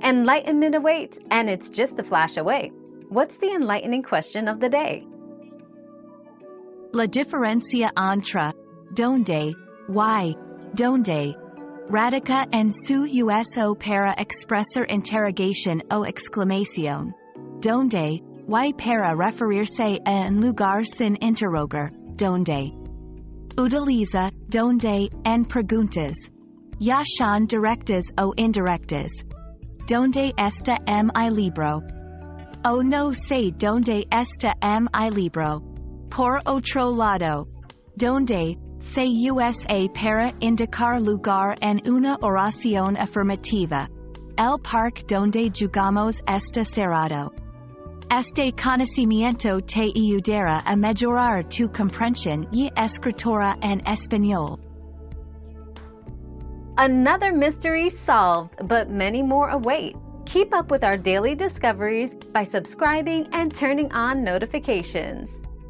Enlightenment awaits, and it's just a flash away. What's the enlightening question of the day? La diferencia entre donde, why, donde, radica en su uso para expresar interrogación o exclamación. Donde, why para referirse a un lugar sin interrogar, donde. Utiliza donde en preguntas, ya sean directas o indirectas. Donde está mi libro? O no sé dónde está mi libro. Por otro lado, donde se usa para indicar lugar en una oración afirmativa. El parque donde jugamos está cerrado. Este conocimiento te ayudará a mejorar tu comprensión y escritura en español. Another mystery solved, but many more await. Keep up with our daily discoveries by subscribing and turning on notifications.